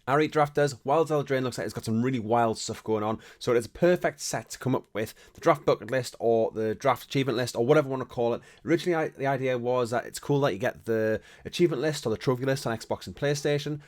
Our 8 draft does. Wild's Eldraine looks like it's got some really wild stuff going on, so it is a perfect set to come up with the draft bucket list or the draft achievement list or whatever you want to call it. Originally, the idea was that it's cool that you get the achievement list or the trophy list on Xbox and PlayStation.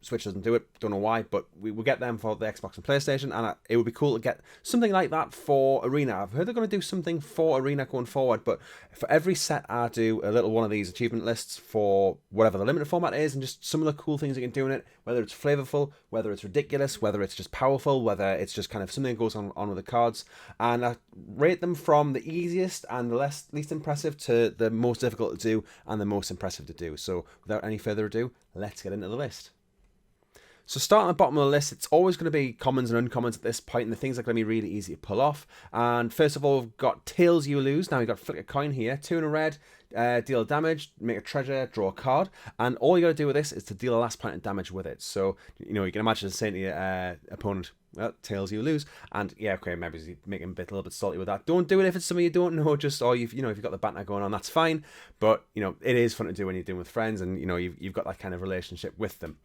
Switch doesn't do it, don't know why, but we will get them for the Xbox and PlayStation, and it would be cool to get something like that for Arena. I've heard they're going to do something for Arena going forward, but for every set I do a little one of these achievement lists for whatever the limited format is, and just some of the cool things you can do in it, whether it's flavorful, whether it's ridiculous, whether it's just powerful, whether it's just kind of something that goes on with the cards, and I rate them from the easiest and the least impressive to the most difficult to do and the most impressive to do. So without any further ado, let's get into the list. So starting at the bottom of the list, it's always going to be commons and uncommons at this point, and the things are going to be really easy to pull off. And first of all, we've got Tails You Lose. Now we've got Flick a Coin here, 2 and a red, deal damage, make a treasure, draw a card, and all you got to do with this is to deal the last point of damage with it. So, you know, you can imagine saying to your opponent, well, Tails You Lose, and yeah, okay, maybe make him a little bit salty with that. Don't do it if it's something you don't know, just, or if you've got the banter going on, that's fine, but, you know, it is fun to do when you're doing with friends, and, you know, you've got that kind of relationship with them.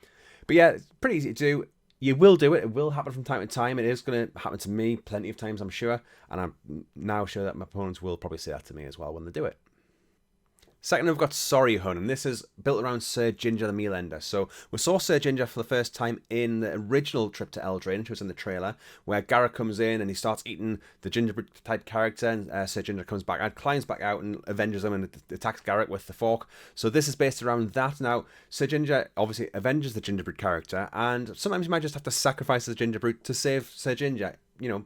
But yeah, it's pretty easy to do. You will do it. It will happen from time to time. It is going to happen to me plenty of times, I'm sure. And I'm now sure that my opponents will probably say that to me as well when they do it. Second, we've got Sorry Hun, and this is built around Sir Ginger the Mealender. So we saw Sir Ginger for the first time in the original trip to Eldraine, which was in the trailer, where Garrett comes in and he starts eating the gingerbread-type character, and Sir Ginger comes back out, climbs back out and avenges him and attacks Garrett with the fork. So this is based around that. Now, Sir Ginger obviously avenges the gingerbread character, and sometimes you might just have to sacrifice the gingerbread to save Sir Ginger. You know,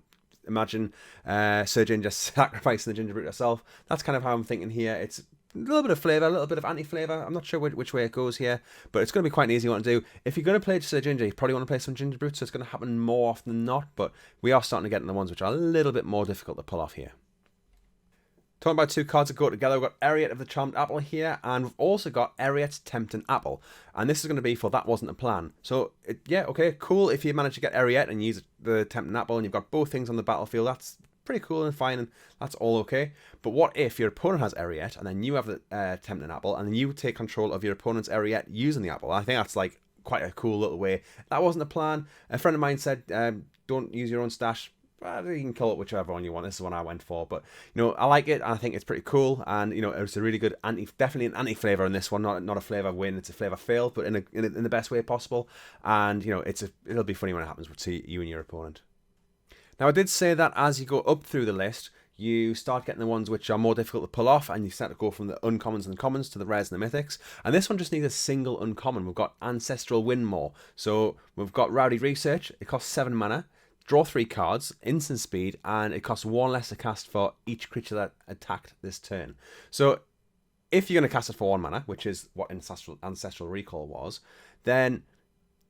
imagine Sir Ginger sacrificing the gingerbread herself. That's kind of how I'm thinking here. It's a little bit of flavour, a little bit of anti-flavour. I'm not sure which way it goes here, but it's going to be quite an easy one to do. If you're going to play Sir Ginger, you probably want to play some gingerbread, so it's going to happen more often than not, but we are starting to get into the ones which are a little bit more difficult to pull off here. Talking about 2 cards that go together, we've got Ariat of the Charmed Apple here, and we've also got Ariat's Tempting Apple, and this is going to be for That Wasn't a Plan. So, yeah, okay, cool. If you manage to get Ariat and use the Tempting Apple, and you've got both things on the battlefield, that's pretty cool and fine, and that's all okay. But what if your opponent has Ariat, and then you have the Tempting Apple, and then you take control of your opponent's Ariat using the apple? I think that's like quite a cool little way. That wasn't a plan. A friend of mine said, don't use your own stash. You can call it whichever one you want. This is one I went for, but you know, I like it, and I think it's pretty cool, and you know, it's a really good definitely an anti-flavor in this one. Not a flavor win, it's a flavor fail, but in the best way possible. And you know, it'll be funny when it happens to you and your opponent. Now, I did say that as you go up through the list, you start getting the ones which are more difficult to pull off, and you start to go from the uncommons and commons to the rares and the mythics. And this one just needs a single uncommon. We've got Ancestral Win More. So we've got Rowdy Research. It costs 7 mana. Draw 3 cards, instant speed, and it costs 1 less to cast for each creature that attacked this turn. So if you're going to cast it for 1 mana, which is what Ancestral Recall was, then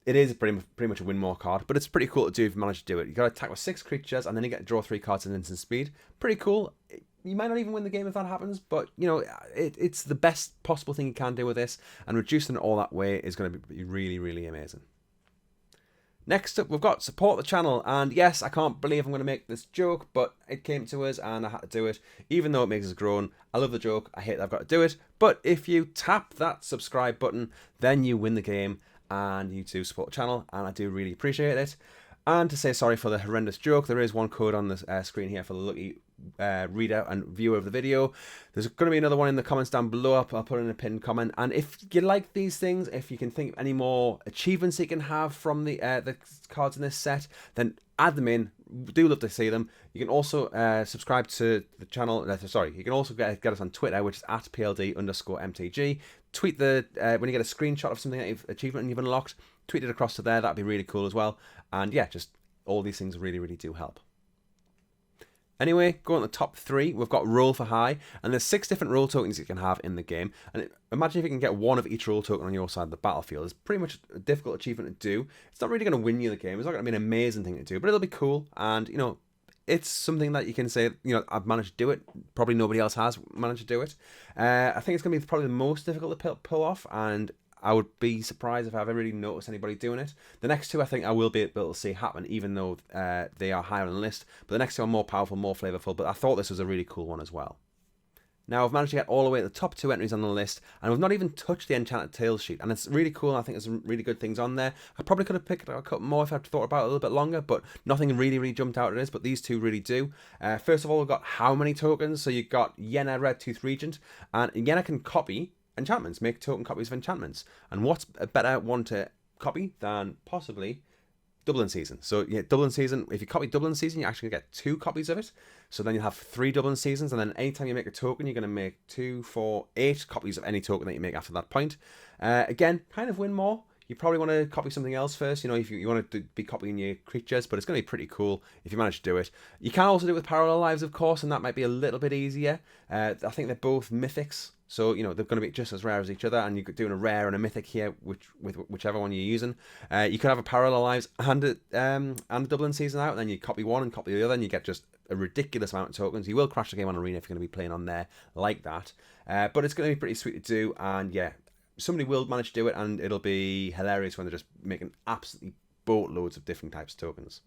it is pretty much a win more card, but it's pretty cool to do if you manage to do it. You got to attack with 6 creatures, and then you get to draw 3 cards in instant speed. Pretty cool. You might not even win the game if that happens, but you know, it's the best possible thing you can do with this, and reducing it all that way is going to be really, really amazing. Next up, we've got Support the Channel, and yes, I can't believe I'm going to make this joke, but it came to us and I had to do it, even though it makes us groan. I love the joke, I hate that I've got to do it, but if you tap that subscribe button, then you win the game, and you do support the channel, and I do really appreciate it. And to say sorry for the horrendous joke, there is one code on the screen here for the lucky reader and viewer of the video. There's going to be another one in the comments down below. I'll put in a pinned comment. And if you like these things, if you can think of any more achievements you can have from the cards in this set, then add them in. Do love to see them. You can also subscribe to the channel. You can also get us on Twitter, which is @PLD_MTG. Tweet when you get a screenshot of something that you've achievement you've unlocked. Tweet it across to there. That'd be really cool as well. And yeah, just all these things really, really do help. Anyway, going to the top 3, we've got Roll for High, and there's 6 different roll tokens you can have in the game. And imagine if you can get 1 of each roll token on your side of the battlefield. It's pretty much a difficult achievement to do. It's not really going to win you the game. It's not going to be an amazing thing to do, but it'll be cool. And you know, it's something that you can say, you know, I've managed to do it. Probably nobody else has managed to do it. I think it's going to be probably the most difficult to pull off, and I would be surprised if I've ever really noticed anybody doing it. The next 2 I think I will be able to see happen, even though they are higher on the list. But the next 2 are more powerful, more flavourful. But I thought this was a really cool one as well. Now, I've managed to get all the way to the top 2 entries on the list, and we've not even touched the Enchanted Tales sheet, and it's really cool. I think there's some really good things on there. I probably could have picked a couple more if I'd thought about it a little bit longer, but nothing really jumped out at us, but these two really do. First of all, we've got how many tokens? So you've got Yenna, Red Tooth Regent, and Yenna can copy enchantments, make token copies of enchantments. And what's a better one to copy than possibly Dublin Season? So yeah, Dublin Season, if you copy Dublin Season, you actually get 2 copies of it. So then you'll have 3 Dublin Seasons, and then anytime you make a token, you're going to make 2, 4, 8 copies of any token that you make after that point. Again, kind of win more. You probably want to copy something else first, you know, if you want to be copying your creatures, but it's going to be pretty cool if you manage to do it. You can also do it with Parallel Lives, of course, and that might be a little bit easier. I think they're both mythics, so, you know, they're going to be just as rare as each other, and you're doing a rare and a mythic here, with whichever one you're using. You could have a Parallel Lives and a Dublin Season out, and then you copy one and copy the other, and you get just a ridiculous amount of tokens. You will crash the game on Arena if you're going to be playing on there like that. But it's going to be pretty sweet to do, and yeah, somebody will manage to do it, and it'll be hilarious when they're just making absolutely boatloads of different types of tokens.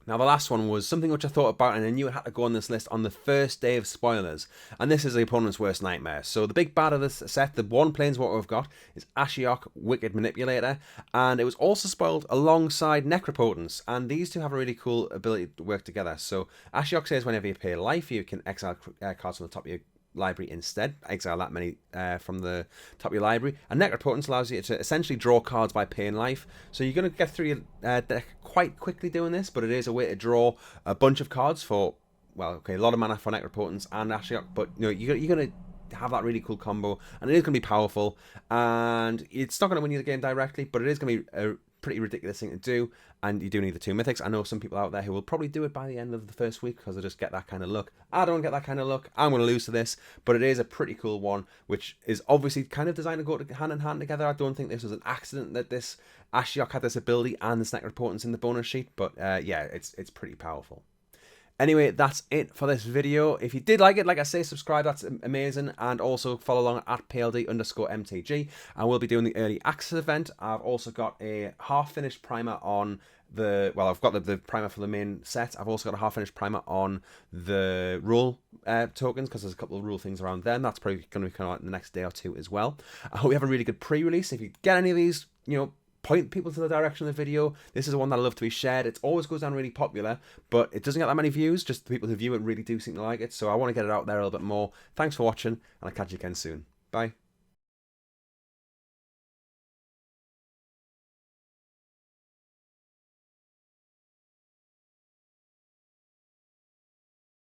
Now, the last one was something which I thought about, and I knew it had to go on this list on the first day of spoilers, and this is the opponent's worst nightmare. So the big bad of this set, the one planeswalker we've got, is Ashiok, Wicked Manipulator, and it was also spoiled alongside Necropotence, and these two have a really cool ability to work together. So Ashiok says whenever you pay life, you can exile cards from the top of your library instead. Exile that many from the top of your library. And Necropotence allows you to essentially draw cards by paying life. So you're going to get through your deck quite quickly doing this, but it is a way to draw a bunch of cards for, well, okay, a lot of mana for Necropotence and Ashiok, but you know, you're going to have that really cool combo, and it is going to be powerful, and it's not going to win you the game directly, but it is going to be a pretty ridiculous thing to do, and you do need the 2 mythics. I know some people out there who will probably do it by the end of the first week because they just get that kind of luck. I don't get that kind of luck. I'm going to lose to this, but it is a pretty cool one, which is obviously kind of designed to go hand in hand together. I don't think this was an accident that this Ashiok had this ability and this Necropotence in the bonus sheet, but yeah, it's pretty powerful. Anyway, that's it for this video. If you did like it, like I say, subscribe, that's amazing. And also follow along at PLD_MTG. And we'll be doing the early access event. I've also got a half-finished primer on the, well, I've got the primer for the main set. I've also got a half-finished primer on the rule tokens, because there's a couple of rule things around then. That's probably going to be coming out in the next day or 2 as well. I hope you have a really good pre-release. If you get any of these, you know, point people to the direction of the video. This is one that I love to be shared. It always goes down really popular, but it doesn't get that many views. Just the people who view it really do seem to like it, so I want to get it out there a little bit more. Thanks for watching, and I'll catch you again soon. Bye.